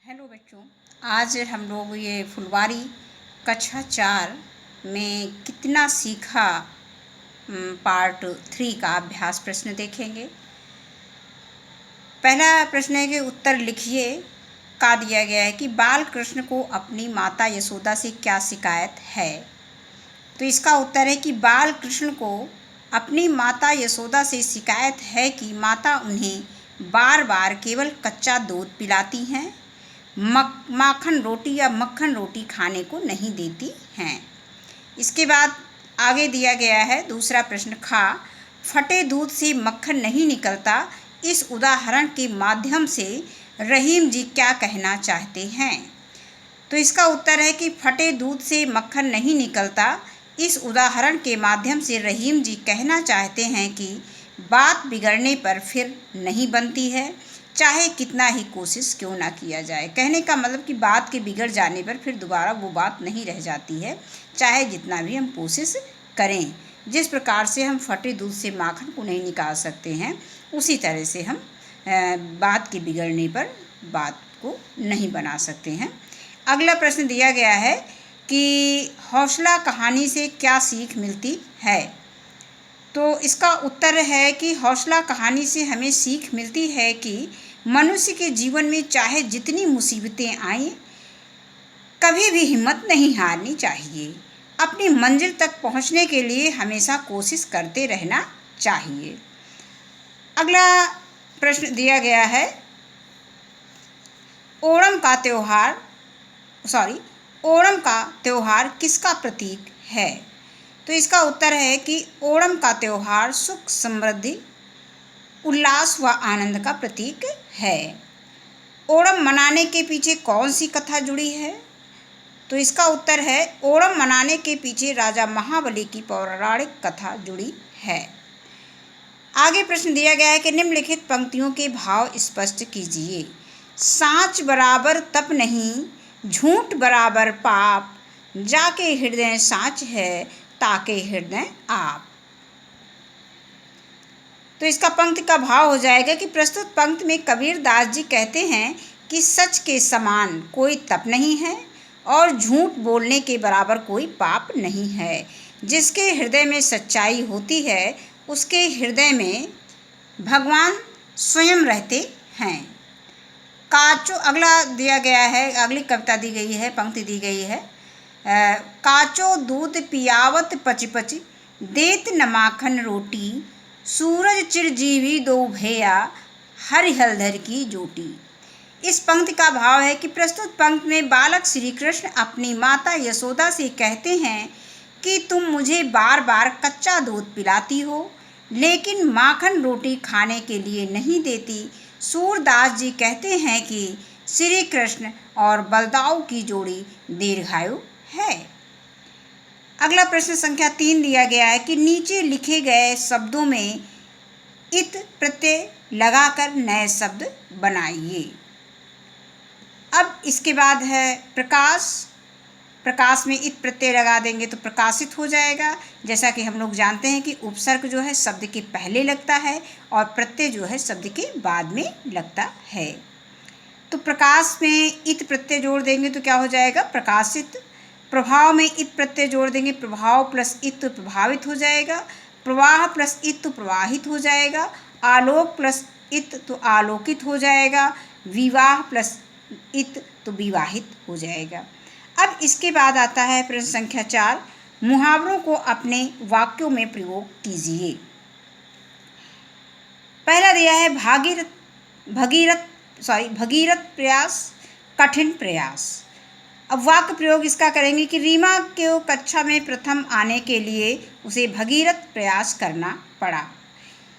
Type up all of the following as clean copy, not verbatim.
Hello बच्चों, आज हम लोग ये फुलवारी कक्षा 4 में कितना सीखा पार्ट 3 का अभ्यास प्रश्न देखेंगे। पहला प्रश्न है कि उत्तर लिखिए का दिया गया है कि बाल कृष्ण को अपनी माता यशोदा से क्या शिकायत है। तो इसका उत्तर है कि बाल कृष्ण को अपनी माता यशोदा से शिकायत है कि माता उन्हें बार बार केवल कच्चा दूध पिलाती हैं, माखन रोटी या मक्खन रोटी खाने को नहीं देती हैं। इसके बाद आगे दिया गया है दूसरा प्रश्न खा, फटे दूध से मक्खन नहीं निकलता, इस उदाहरण के माध्यम से रहीम जी क्या कहना चाहते हैं। तो इसका उत्तर है कि फटे दूध से मक्खन नहीं निकलता, इस उदाहरण के माध्यम से रहीम जी कहना चाहते हैं कि बात बिगड़ने पर फिर नहीं बनती है, चाहे कितना ही कोशिश क्यों ना किया जाए। कहने का मतलब कि बात के बिगड़ जाने पर फिर दोबारा वो बात नहीं रह जाती है, चाहे जितना भी हम कोशिश करें। जिस प्रकार से हम फटे दूध से माखन को नहीं निकाल सकते हैं, उसी तरह से हम बात के बिगड़ने पर बात को नहीं बना सकते हैं। अगला प्रश्न दिया गया है कि हौसला कहानी से क्या सीख मिलती है। तो इसका उत्तर है कि हौसला कहानी से हमें सीख मिलती है कि मनुष्य के जीवन में चाहे जितनी मुसीबतें आएं, कभी भी हिम्मत नहीं हारनी चाहिए। अपनी मंजिल तक पहुंचने के लिए हमेशा कोशिश करते रहना चाहिए। अगला प्रश्न दिया गया है, ओणम का त्योहार किसका प्रतीक है। तो इसका उत्तर है कि ओणम का त्योहार सुख, समृद्धि, उल्लास व आनंद का प्रतीक है। ओणम मनाने के पीछे कौन सी कथा जुड़ी है। तो इसका उत्तर है ओणम मनाने के पीछे राजा महाबली की पौराणिक कथा जुड़ी है। आगे प्रश्न दिया गया है कि निम्नलिखित पंक्तियों के भाव स्पष्ट कीजिए। साँच बराबर तप नहीं, झूठ बराबर पाप, जाके हृदय साँच है, ताके हृदय आप। तो इसका पंक्ति का भाव हो जाएगा कि प्रस्तुत पंक्ति में कबीर दास जी कहते हैं कि सच के समान कोई तप नहीं है और झूठ बोलने के बराबर कोई पाप नहीं है। जिसके हृदय में सच्चाई होती है, उसके हृदय में भगवान स्वयं रहते हैं। काचो अगला दिया गया है, अगली कविता दी गई है, पंक्ति दी गई है, काचो दूध पियावत पच पच, देत न माखन रोटी, सूरज चिरजीवी दो भैया, हरि हलधर की जोटी। इस पंक्ति का भाव है कि प्रस्तुत पंक्ति में बालक श्री कृष्ण अपनी माता यशोदा से कहते हैं कि तुम मुझे बार बार कच्चा दूध पिलाती हो, लेकिन माखन रोटी खाने के लिए नहीं देती। सूरदास जी कहते हैं कि श्री कृष्ण और बलदाऊ की जोड़ी दीर्घायु है। अगला प्रश्न संख्या 3 दिया गया है कि नीचे लिखे गए शब्दों में इत प्रत्यय लगाकर नए शब्द बनाइए। अब इसके बाद है प्रकाश में इत प्रत्यय लगा देंगे तो प्रकाशित हो जाएगा। जैसा कि हम लोग जानते हैं कि उपसर्ग जो है शब्द के पहले लगता है और प्रत्यय जो है शब्द के बाद में लगता है। तो प्रकाश में इत प्रत्यय जोड़ देंगे तो क्या हो जाएगा, प्रकाशित। प्रभाव में इत प्रत्यय जोड़ देंगे, प्रभाव प्लस इत तो प्रभावित हो जाएगा। प्रवाह प्लस इत तो प्रवाहित हो जाएगा। आलोक प्लस इत तो आलोकित हो जाएगा। विवाह प्लस इत तो विवाहित हो जाएगा। अब इसके बाद आता है प्रश्न संख्या 4, मुहावरों को अपने वाक्यों में प्रयोग कीजिए। पहला दिया है भगीरथ प्रयास, कठिन प्रयास। अब वाक्य प्रयोग इसका करेंगे कि रीमा को कक्षा में प्रथम आने के लिए उसे भगीरथ प्रयास करना पड़ा।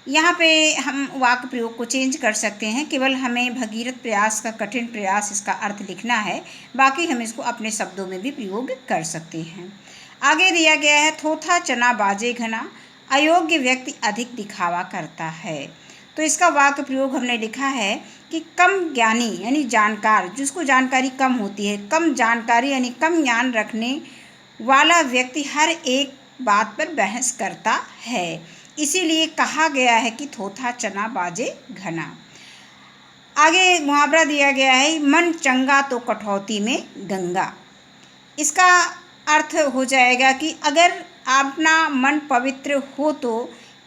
यहाँ पे हम वाक्य प्रयोग को चेंज कर सकते हैं, केवल हमें भगीरथ प्रयास का कठिन प्रयास इसका अर्थ लिखना है, बाकी हम इसको अपने शब्दों में भी प्रयोग कर सकते हैं। आगे दिया गया है थोथा चना बाजे घना, अयोग्य व्यक्ति अधिक दिखावा करता है। तो इसका वाक्य प्रयोग हमने लिखा है कि कम ज्ञानी यानी जानकार, जिसको जानकारी कम होती है, कम जानकारी यानी कम ज्ञान रखने वाला व्यक्ति हर एक बात पर बहस करता है, इसीलिए कहा गया है कि थोथा चना बाजे घना। आगे मुहावरा दिया गया है, मन चंगा तो कठौती में गंगा। इसका अर्थ हो जाएगा कि अगर अपना मन पवित्र हो तो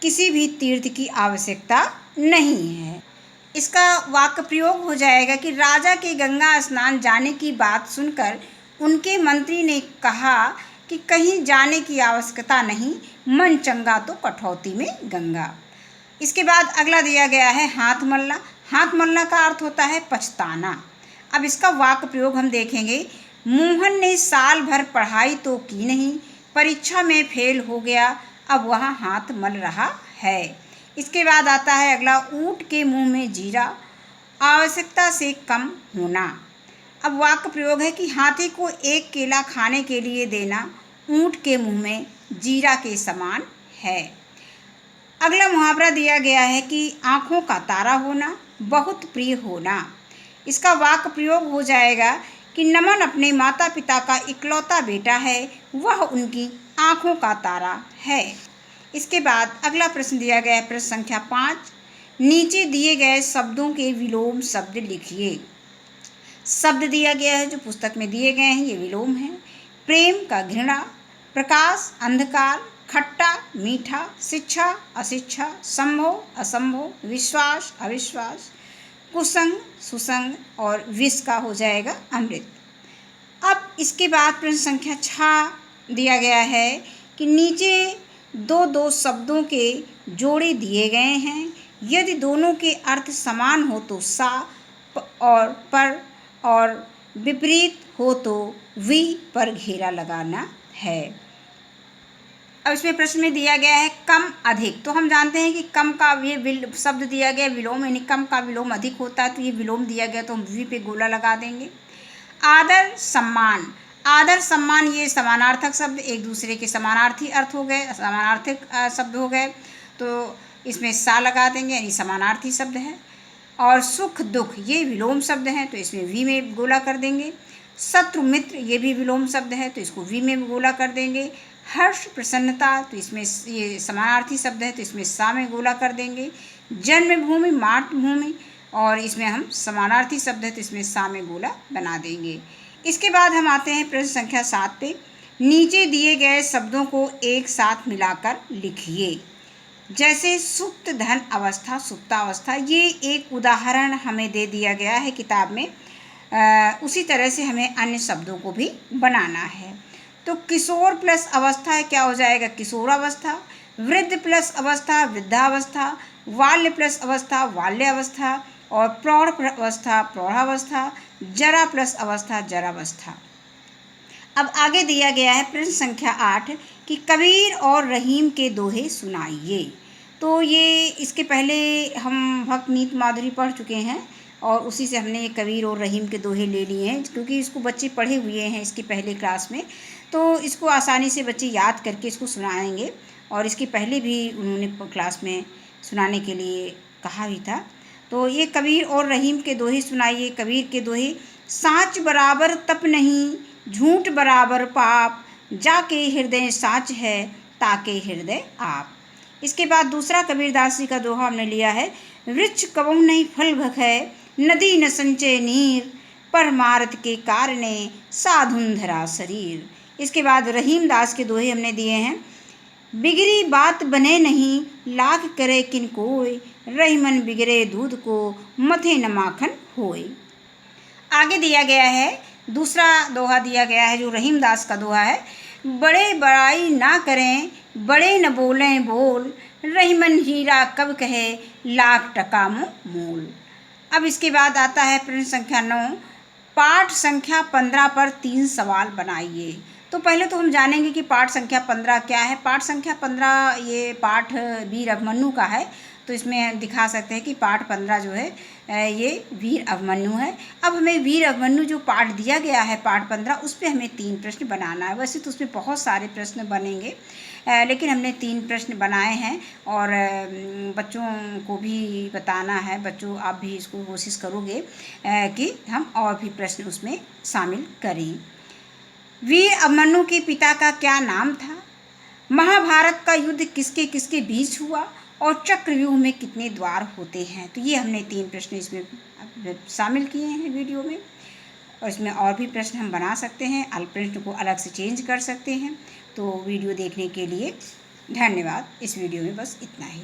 किसी भी तीर्थ की आवश्यकता नहीं है। इसका वाक्य प्रयोग हो जाएगा कि राजा के गंगा स्नान जाने की बात सुनकर उनके मंत्री ने कहा कि कहीं जाने की आवश्यकता नहीं, मन चंगा तो कठौती में गंगा। इसके बाद अगला दिया गया है हाथ मलना। हाथ मलना का अर्थ होता है पछताना। अब इसका वाक्य प्रयोग हम देखेंगे, मोहन ने साल भर पढ़ाई तो की नहीं, परीक्षा में फेल हो गया, अब वह हाथ मल रहा है। इसके बाद आता है अगला, ऊँट के मुंह में जीरा, आवश्यकता से कम होना। अब वाक्य प्रयोग है कि हाथी को एक केला खाने के लिए देना ऊँट के मुंह में जीरा के समान है। अगला मुहावरा दिया गया है कि आँखों का तारा होना, बहुत प्रिय होना। इसका वाक्य प्रयोग हो जाएगा कि नमन अपने माता पिता का इकलौता बेटा है, वह उनकी आँखों का तारा है। इसके बाद अगला प्रश्न दिया गया है, प्रश्न संख्या 5, नीचे दिए गए शब्दों के विलोम शब्द लिखिए। शब्द दिया गया है जो पुस्तक में दिए गए हैं, ये विलोम है। प्रेम का घृणा, प्रकाश अंधकार, खट्टा मीठा, शिक्षा अशिक्षा, संभव असंभव, विश्वास अविश्वास, कुसंग सुसंग और विष का हो जाएगा अमृत। अब इसके बाद प्रश्न संख्या 6 दिया गया है कि नीचे दो दो शब्दों के जोड़े दिए गए हैं, यदि दोनों के अर्थ समान हो तो सा और पर और विपरीत हो तो वी पर घेरा लगाना है। अब इसमें प्रश्न में दिया गया है कम अधिक। तो हम जानते हैं कि कम का ये शब्द दिया गया विलोम, यानी कम का विलोम अधिक होता है, तो ये विलोम दिया गया तो हम वी पे गोला लगा देंगे। आदर सम्मान, आदर सम्मान ये समानार्थक शब्द, एक दूसरे के समानार्थी अर्थ हो गए, समानार्थक शब्द हो गए, तो इसमें सा लगा देंगे यानी समानार्थी शब्द है। और सुख दुख ये विलोम शब्द हैं, तो इसमें वी में गोला कर देंगे। शत्रु मित्र ये भी विलोम शब्द है, तो इसको वी में गोला कर देंगे। हर्ष प्रसन्नता, तो इसमें ये समानार्थी शब्द है, तो इसमें सा में गोला कर देंगे। जन्मभूमि मातृभूमि, और इसमें हम समानार्थी शब्द है तो इसमें सा में गोला बना देंगे। इसके बाद हम आते हैं प्रश्न संख्या 7 पे, नीचे दिए गए शब्दों को एक साथ मिलाकर लिखिए। जैसे सुप्त धन अवस्था, सुप्तावस्था, ये एक उदाहरण हमें दे दिया गया है किताब में, उसी तरह से हमें अन्य शब्दों को भी बनाना है। तो किशोर प्लस अवस्था क्या हो जाएगा, किशोरावस्था। वृद्ध प्लस अवस्था, वृद्धावस्था। बाल्य प्लस अवस्था, बाल्यावस्था। और प्रौढ़ अवस्था, प्रौढ़ावस्था। जरा प्लस अवस्था, जरावस्था। अब आगे दिया गया है प्रश्न संख्या 8 कि कबीर और रहीम के दोहे सुनाइए। तो ये इसके पहले हम भक्त नीत माधुरी पढ़ चुके हैं और उसी से हमने कबीर और रहीम के दोहे ले लिए हैं, क्योंकि इसको बच्चे पढ़े हुए हैं इसकी पहले क्लास में, तो इसको आसानी से बच्चे याद करके इसको सुनाएंगे। और इसके पहले भी उन्होंने क्लास में सुनाने के लिए कहा भी था। तो ये कबीर और रहीम के दोहे सुनाइए। कबीर के दोहे, साँच बराबर तप नहीं, झूठ बराबर पाप, जाके हृदय साँच है, ताके हृदय आप। इसके बाद दूसरा कबीरदास जी का दोहा हमने लिया है, वृक्ष कबहु नहीं फल भखै, नदी न संचय नीर, परमार्थ के कारणे साधुन धरा शरीर। इसके बाद रहीम दास के दोहे हमने दिए हैं, बिगड़ी बात बने नहीं, लाख करे किन कोय, रहीमन बिगड़े दूध को, मथे न माखन होय। आगे दिया गया है दूसरा दोहा दिया गया है जो रहीम दास का दोहा है, बड़े बड़ाई ना करें, बड़े न बोलें बोल, रहीमन हीरा कब कहे, लाख टका मोल। अब इसके बाद आता है प्रश्न संख्या 9, पाठ संख्या 15 पर 3 सवाल बनाइए। तो पहले तो हम जानेंगे कि पाठ संख्या 15 क्या है। पाठ संख्या 15 ये पाठ वीर अभिमन्यु का है, तो इसमें दिखा सकते हैं कि पाठ 15 जो है ये वीर अभिमन्यु है। अब हमें वीर अभिमन्यु जो पाठ दिया गया है पाठ 15, उस पर हमें 3 प्रश्न बनाना है। वैसे तो उसमें बहुत सारे प्रश्न बनेंगे, लेकिन हमने 3 प्रश्न बनाए हैं और बच्चों को भी बताना है। बच्चों आप भी इसको कोशिश करोगे कि हम और भी प्रश्न उसमें शामिल करें। वीर अभिमन्यु के पिता का क्या नाम था? महाभारत का युद्ध किसके किसके बीच हुआ और चक्रव्यूह में कितने द्वार होते हैं। तो ये हमने 3 प्रश्न इसमें शामिल किए हैं वीडियो में, और इसमें और भी प्रश्न हम बना सकते हैं, अल्प प्रश्न को अलग से चेंज कर सकते हैं। तो वीडियो देखने के लिए धन्यवाद। इस वीडियो में बस इतना ही।